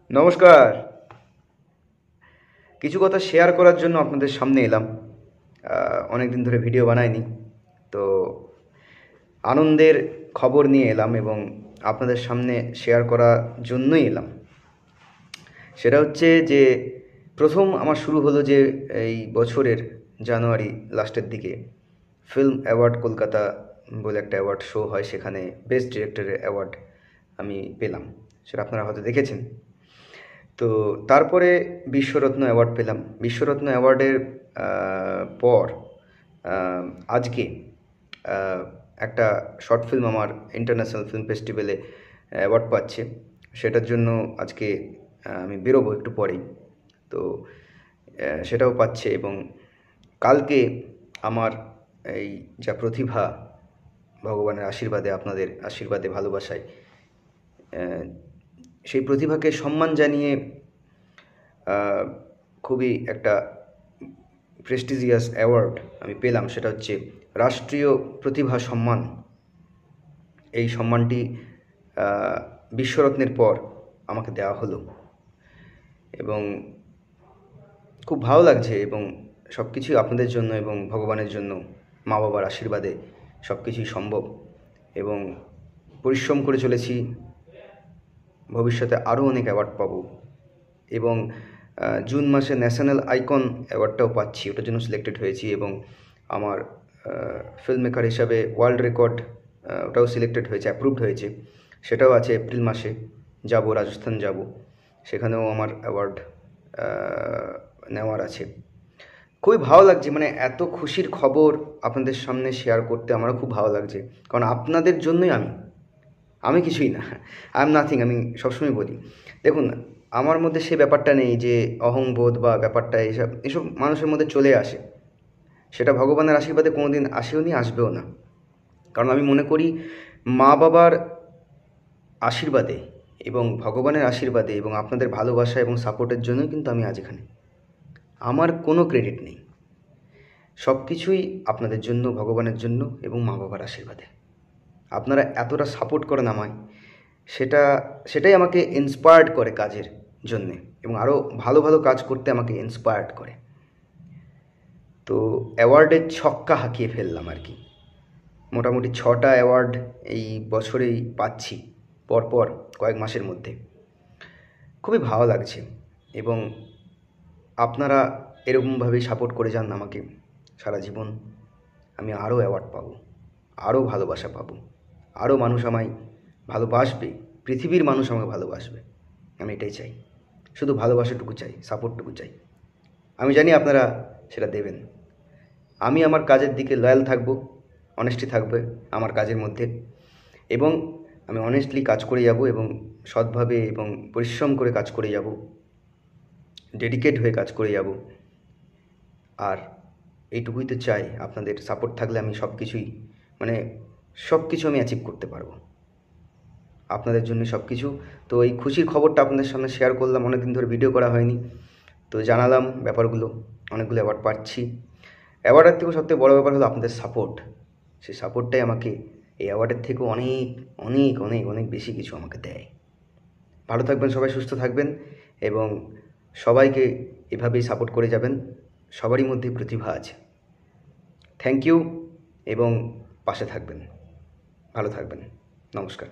নমস্কার। কিছু কথা শেয়ার করার জন্য আপনাদের সামনে এলাম। অনেক দিন ধরে ভিডিও বানাইনি, তো আনন্দের খবর নিয়ে এলাম এবং আপনাদের সামনে শেয়ার করার জন্যই এলাম। সেটা হচ্ছে যে প্রথম আমার শুরু হলো যে এই বছরের জানুয়ারি লাস্টের দিকে ফিল্ম অ্যাওয়ার্ড কলকাতা বলে একটা অ্যাওয়ার্ড শো হয়, সেখানে বেস্ট ডিরেক্টরের অ্যাওয়ার্ড আমি পেলাম। সেটা আপনারা হয়তো দেখেছেন। তো তারপরে বিশ্বরত্ন অ্যাওয়ার্ড পেলাম। বিশ্বরত্ন অ্যাওয়ার্ডের পর আজকে একটা শর্ট ফিল্ম আমার ইন্টারন্যাশনাল ফিল্ম ফেস্টিভ্যালে অ্যাওয়ার্ড পাচ্ছে। সেটার জন্য আজকে আমি বেরোবো একটু পরেই। তো সেটাও পাচ্ছে এবং কালকে আমার এই যা প্রতিভা, ভগবানের আশীর্বাদে, আপনাদের আশীর্বাদে, ভালোবাসায় সেই প্রতিভাকে সম্মান জানিয়ে খুবই একটা প্রেস্টিজিয়াস অ্যাওয়ার্ড আমি পেলাম। সেটা হচ্ছে রাষ্ট্রীয় প্রতিভা সম্মান। এই সম্মানটি বিশ্বরত্নের পর আমাকে দেওয়া হলো এবং খুব ভালো লাগছে এবং সব কিছুই আপনাদের জন্য এবং ভগবানের জন্য, মা বাবার আশীর্বাদে সব কিছুই সম্ভব এবং পরিশ্রম করে চলেছি। ভবিষ্যতে আরও অনেক অ্যাওয়ার্ড পাবো এবং জুন মাসে ন্যাশনাল আইকন অ্যাওয়ার্ডটাও পাচ্ছি, ওটার জন্য সিলেক্টেড হয়েছি এবং আমার ফিল্ম মেকার হিসাবে ওয়ার্ল্ড রেকর্ড ওটাও সিলেক্টেড হয়েছে, অ্যাপ্রুভড হয়েছে। সেটাও আছে এপ্রিল মাসে, যাব রাজস্থান যাব, সেখানেও আমার অ্যাওয়ার্ড নেওয়ার আছে। খুবই ভালো লাগছে, মানে এত খুশির খবর আপনাদের সামনে শেয়ার করতে আমারও খুব ভালো লাগছে, কারণ আপনাদের জন্যই আমি কিছুই না, আই এম নাথিং। আমি সবসময় বলি, দেখুন, আমার মধ্যে সে ব্যাপারটা নেই যে অহংবোধ বা ব্যাপারটা এসব মানুষের মধ্যে চলে আসে। সেটা ভগবানের আশীর্বাদে কোনো দিন আসেও নি, আসবেও না। কারণ আমি মনে করি মা বাবার আশীর্বাদে এবং ভগবানের আশীর্বাদে এবং আপনাদের ভালোবাসা এবং সাপোর্টের জন্যই কিন্তু আমি আজ এখানে। আমার কোনো ক্রেডিট নেই, সব কিছুই আপনাদের জন্য, ভগবানের জন্য এবং মা বাবার আশীর্বাদে। আপনারা এতটা সাপোর্ট করেন আমায়, সেটাই আমাকে ইন্সপায়ার্ড করে কাজের জন্যে এবং আরও ভালো ভালো কাজ করতে আমাকে ইন্সপায়ার্ড করে। তো অ্যাওয়ার্ডের ছক্কা হাঁকিয়ে ফেললাম আর কি। মোটামুটি 6টা অ্যাওয়ার্ড এই বছরেই পাচ্ছি পরপর কয়েক মাসের মধ্যে। খুবই ভালো লাগছে এবং আপনারা এরকমভাবেই সাপোর্ট করে যান আমাকে সারা জীবন। আমি আরও অ্যাওয়ার্ড পাবো, আরও ভালোবাসা পাবো, আরও মানুষ আমায় ভালোবাসবে, পৃথিবীর মানুষ আমাকে ভালোবাসবে। আমি এটাই চাই, শুধু ভালোবাসাটুকু চাই, সাপোর্টটুকু চাই। আমি জানি আপনারা সেটা দেবেন। আমি আমার কাজের দিকে লয়াল থাকবো, অনেস্টি থাকবে আমার কাজের মধ্যে এবং আমি অনেস্টলি কাজ করে যাব এবং সৎভাবে এবং পরিশ্রম করে কাজ করে যাব, ডেডিকেট হয়ে কাজ করে যাব। আর এইটুকুই তো চাই, আপনাদের সাপোর্ট থাকলে আমি সব কিছু আমি অ্যাচিভ করতে পারবো, আপনাদের জন্য সব কিছু। তো এই খুশির খবরটা আপনাদের সামনে শেয়ার করলাম। অনেক দিন ধরে ভিডিও করা হয়নি, তো জানালাম ব্যাপারগুলো। অনেকগুলো অ্যাওয়ার্ড পাচ্ছি। অ্যাওয়ার্ডের থেকেও সবথেকে বড় ব্যাপার হলো আপনাদের সাপোর্ট। সেই সাপোর্টটাই আমাকে এই অ্যাওয়ার্ডের থেকেও অনেক অনেক অনেক অনেক বেশি কিছু আমাকে দেয়। ভালো থাকবেন সবাই, সুস্থ থাকবেন এবং সবাইকে এভাবেই সাপোর্ট করে যাবেন। সবারই মধ্যে প্রতিভা আছে। থ্যাংক ইউ এবং পাশে থাকবেন, ভালো থাকবেন। নমস্কার।